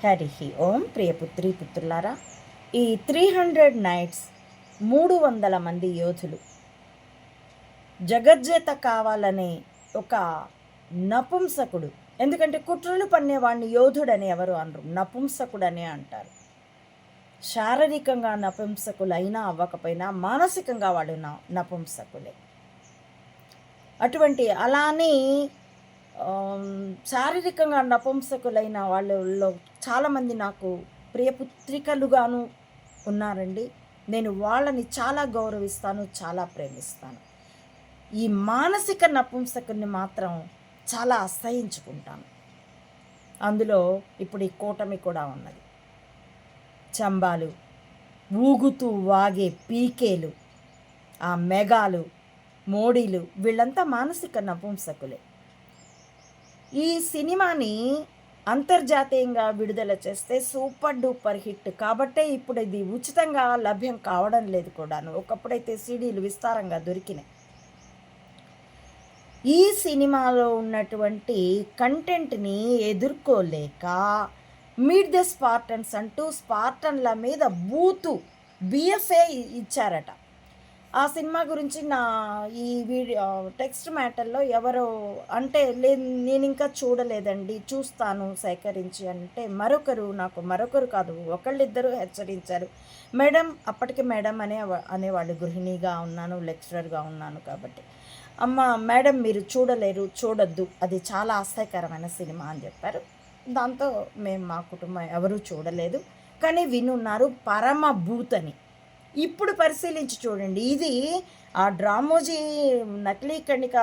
హరి ఓం. ప్రియపుత్రి పుత్రులారా, ఈ 300 నైట్స్ 300 మంది యోధులు జగజ్జేత కావాలనే ఒక నపుంసకుడు, ఎందుకంటే కుట్రలు పన్నేవాడిని యోధుడని ఎవరు అనరు, నపుంసకుడనే అంటారు. శారీరకంగా నపుంసకులైనా అవ్వకపోయినా మానసికంగా వాళ్ళు నపుంసకులే. అటువంటి అలానే శారీరకంగా నపుంసకులైన వాళ్ళలో చాలామంది నాకు ప్రియపుత్రికలుగాను ఉన్నారండి. నేను వాళ్ళని చాలా గౌరవిస్తాను, చాలా ప్రేమిస్తాను. ఈ మానసిక నపుంసకుని మాత్రం చాలా అసహించుకుంటాను. అందులో ఇప్పుడు ఈ కూటమి కూడా ఉన్నది. చంబాలు, ఊగుతూ వాగే పీకేలు, ఆ మెగాలు, మోడీలు, వీళ్ళంతా మానసిక నపుంసకులే. ఈ సినిమాని అంతర్జాతీయంగా విడుదల చేస్తే సూపర్ డూపర్ హిట్. కాబట్టే ఇప్పుడు ఇది ఉచితంగా లభ్యం కావడం లేదు కూడాను. ఒకప్పుడైతే సీడీలు విస్తారంగా దొరికినాయి. ఈ సినిమాలో ఉన్నటువంటి కంటెంట్ని ఎదుర్కోలేక మీట్ ద స్పార్టన్స్ అంటూ స్పార్టన్ల మీద బూతు బిఎఫ్ఏ ఇచ్చారట. ఆ సినిమా గురించి నా ఈ వీడియో టెక్స్ట్ మ్యాటర్లో ఎవరో అంటే లేదు, నేను ఇంకా చూడలేదండి, చూస్తాను సేకరించి అంటే మరొకరు కాదు, ఒకళ్ళిద్దరూ హెచ్చరించారు. మేడం, అప్పటికి మేడం అనేవాళ్ళు. గృహిణిగా ఉన్నాను, లెక్చరర్గా ఉన్నాను కాబట్టి, అమ్మ మేడం మీరు చూడొద్దు, అది చాలా ఆసక్తికరమైన సినిమా అని చెప్పారు. దాంతో మేము మా కుటుంబం ఎవరూ చూడలేదు, కానీ వినున్నారు పరమ భూతని. ఇప్పుడు పరిశీలించి చూడండి, ఇది ఆ డ్రామోజీ నకిలీ కణిక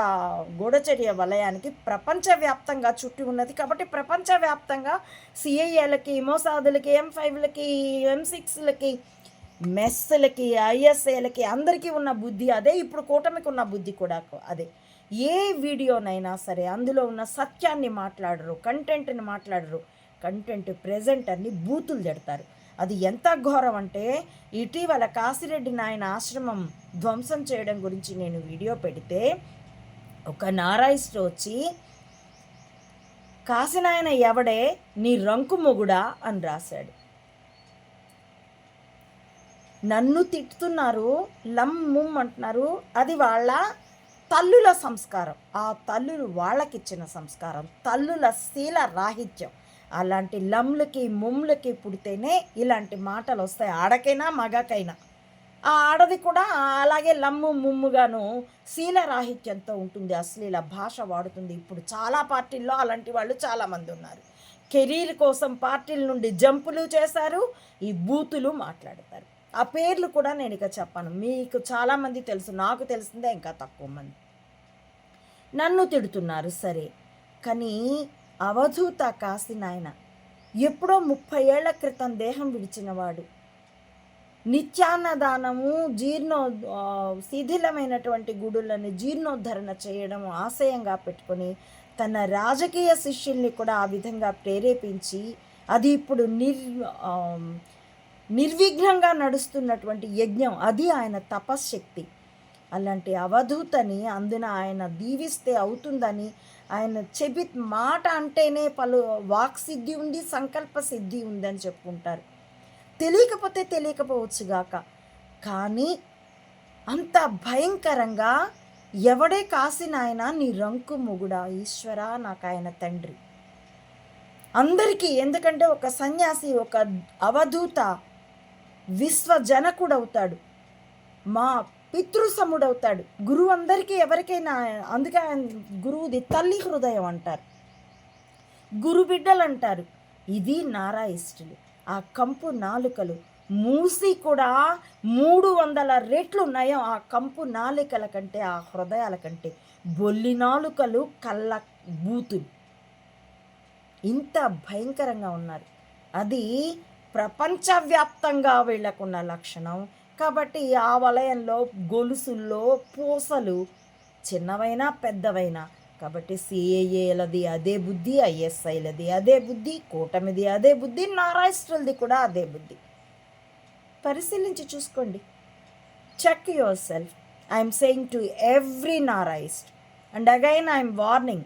గూఢచర్య వలయానికి ప్రపంచవ్యాప్తంగా చుట్టి ఉన్నది. కాబట్టి ప్రపంచవ్యాప్తంగా సిఐఏలకి, మోసాదులకి, M5లకి, M6లకి, మెస్లకి, ISAలకి అందరికీ ఉన్న బుద్ధి అదే. ఇప్పుడు కూటమికి ఉన్న బుద్ధి కూడా అదే. ఏ వీడియోనైనా సరే అందులో ఉన్న సత్యాన్ని మాట్లాడరు, కంటెంట్ని మాట్లాడరు. కంటెంట్ ప్రెజెంటర్ని బూతులు తిడతారు. అది ఎంత ఘోరం అంటే, ఇటీవల కాశిరెడ్డి నాయన ఆశ్రమం ధ్వంసం చేయడం గురించి నేను వీడియో పెడితే ఒక నారాయిస్ట్ వచ్చి, కాశీనాయన ఎవడే నీ రంకు మొగుడా అని రాశాడు. నన్ను తిట్టుతున్నారు, ముమ్ అంటున్నారు. అది వాళ్ళ తల్లుల సంస్కారం, ఆ తల్లులు వాళ్ళకిచ్చిన సంస్కారం, తల్లుల శీల రాహిత్యం. అలాంటి లమ్లకి ముమ్లకి పుడితేనే ఇలాంటి మాటలు వస్తాయి, ఆడకైనా మగకైనా. ఆ ఆడది కూడా అలాగే లమ్ము ముమ్ముగాను శీలరాహిత్యంతో ఉంటుంది, అశ్లీల భాష వాడుతుంది. ఇప్పుడు చాలా పార్టీల్లో అలాంటి వాళ్ళు చాలామంది ఉన్నారు. కెరీర్ కోసం పార్టీల నుండి జంపులు చేశారు, ఈ బూతులు మాట్లాడతారు. ఆ పేర్లు కూడా నేను ఇక చెప్పను, మీకు చాలామంది తెలుసు, నాకు తెలిసిందే ఇంకా తక్కువ మంది. నన్ను తిడుతున్నారు సరే, కానీ అవధూత కాశీనాయన ఎప్పుడో 30 ఏళ్ల క్రితం దేహం విడిచినవాడు. నిత్యాన్నదానము, శిథిలమైనటువంటి గుడులను జీర్ణోద్ధరణ చేయడం ఆశయంగా పెట్టుకొని తన రాజకీయ శిష్యుల్ని కూడా ఆ విధంగా ప్రేరేపించి, అది ఇప్పుడు నిర్విఘ్నంగా నడుస్తున్నటువంటి యజ్ఞం, అది ఆయన తపశ్శక్తి. అలాంటి అవధూతని అందున ఆయన దీవిస్తే అవుతుందని ఆయన మాట అంటేనే పలు వాక్సిద్ధి ఉంది, సంకల్ప సిద్ధి ఉందని చెప్పుకుంటారు. తెలియకపోతే తెలియకపోవచ్చుగాక, కానీ అంత భయంకరంగా ఎవడే కాశీనాయన నీ రంకు మొగుడా, ఈశ్వరా నాకు ఆయన తండ్రి అందరికీ. ఎందుకంటే ఒక సన్యాసి, ఒక అవధూత విశ్వజనకుడవుతాడు, మా పితృసముడవుతాడు, గురువు అందరికీ ఎవరికైనా. అందుకే గురువుది తల్లి హృదయం అంటారు, గురు బిడ్డలు అంటారు. ఇది నారాయిస్టులు. ఆ కంపు నాలుకలు మూసి కూడా 300 రెట్లు నయం ఆ కంపు నాలుకల కంటే, ఆ హృదయాల కంటే. బొల్లి నాలుకలు, కళ్ళ బూతులు ఇంత భయంకరంగా ఉన్నారు. అది ప్రపంచవ్యాప్తంగా వీళ్ళకున్న లక్షణం. కాబట్టి ఆ వలయంలో గొలుసుల్లో పూసలు చిన్నవైనా పెద్దవైనా. కాబట్టి సిఏఏలది అదే బుద్ధి, ISIలది అదే బుద్ధి, కూటమిది అదే బుద్ధి, నారాయిస్టులది కూడా అదే బుద్ధి. పరిశీలించి చూసుకోండి. Check yourself. I'm saying to every నారాయిస్ట్ and again I'm warning,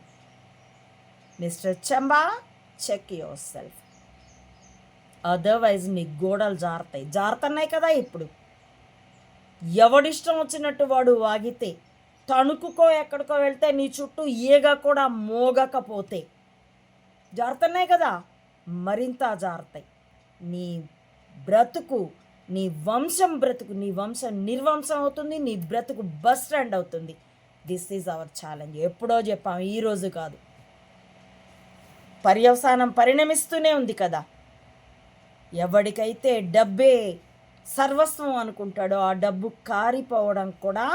mister Chamba, check yourself. Otherwise నీ గోడలు జారుతాయి. జారుతున్నాయి కదా ఇప్పుడు. ఎవడిష్టం వచ్చినట్టు వాడు వాగితే, తణుకుకో ఎక్కడికో వెళ్తే నీ చుట్టూ ఈగ కూడా మోగకపోతే జారుతున్నాయి కదా, మరింత జారుతాయి. నీ బ్రతుకు, నీ వంశం బ్రతుకు, నీ వంశం నిర్వంశం అవుతుంది, నీ బ్రతుకు బస్ స్టాండ్ అవుతుంది. This is our challenge. ఎప్పుడో చెప్పాము, ఈరోజు కాదు. పర్యవసానం పరిణమిస్తూనే ఉంది కదా. ఎవడికైతే డబ్బే సర్వస్వం అనుకుంటాడో ఆ డబ్బు కారిపోవడం కూడా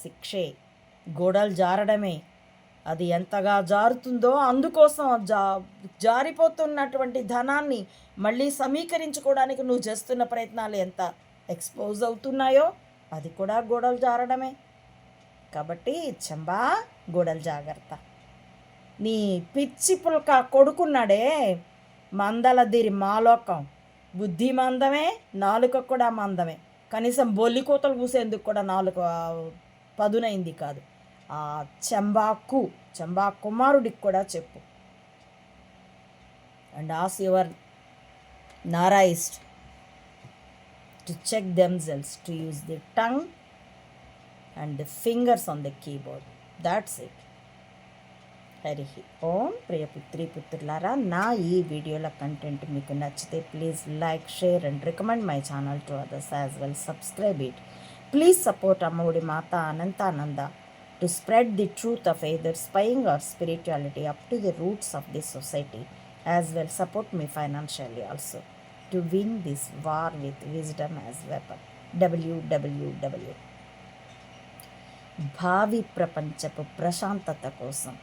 శిక్షే, గోడలు జారడమే. అది ఎంతగా జారుతుందో అందుకోసం జారిపోతున్నటువంటి ధనాన్ని మళ్ళీ సమీకరించుకోవడానికి నువ్వు చేస్తున్న ప్రయత్నాలు ఎంత ఎక్స్పోజ్ అవుతున్నాయో అది కూడా గోడలు జారడమే. కాబట్టి చెంబా, గోడలు జాగ్రత్త. నీ పిచ్చి పుల్క కొడుకున్నాడే మందలదిరి మాలోకం, బుద్ధి మందమే, నాలుక కూడా మందమే. కనీసం బొల్లి కోతలు కూసేందుకు కూడా నాలుక పదునైంది కాదు. ఆ చెంబా కుమారుడికి కూడా చెప్పు. అండ్ ఆస్ యువర్ నారాయిస్ట్ to check themselves to use the tongue and the fingers on the keyboard. That's it. Hari Om. ప్రియపుత్రి పుత్రులారా, నా ఈ వీడియోల కంటెంట్ మీకు నచ్చితే please like, share and recommend my channel to others as well. Subscribe it. Please support Ammaodi Mata Anantananda to spread the truth of either spying or spirituality up to the roots of this society. As well, support me financially also to win this war with wisdom as weapon. www. భావి ప్రపంచపు ప్రశాంతత కోసం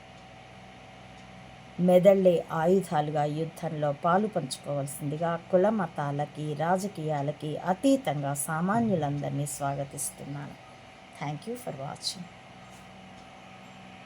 మెదళ్ళే ఆయుధాలుగా యుద్ధంలో పాలు పంచుకోవాల్సిందిగా కుల మతాలకి, రాజకీయాలకి అతీతంగా సామాన్యులందరినీ స్వాగతిస్తున్నాను. Thank you for watching.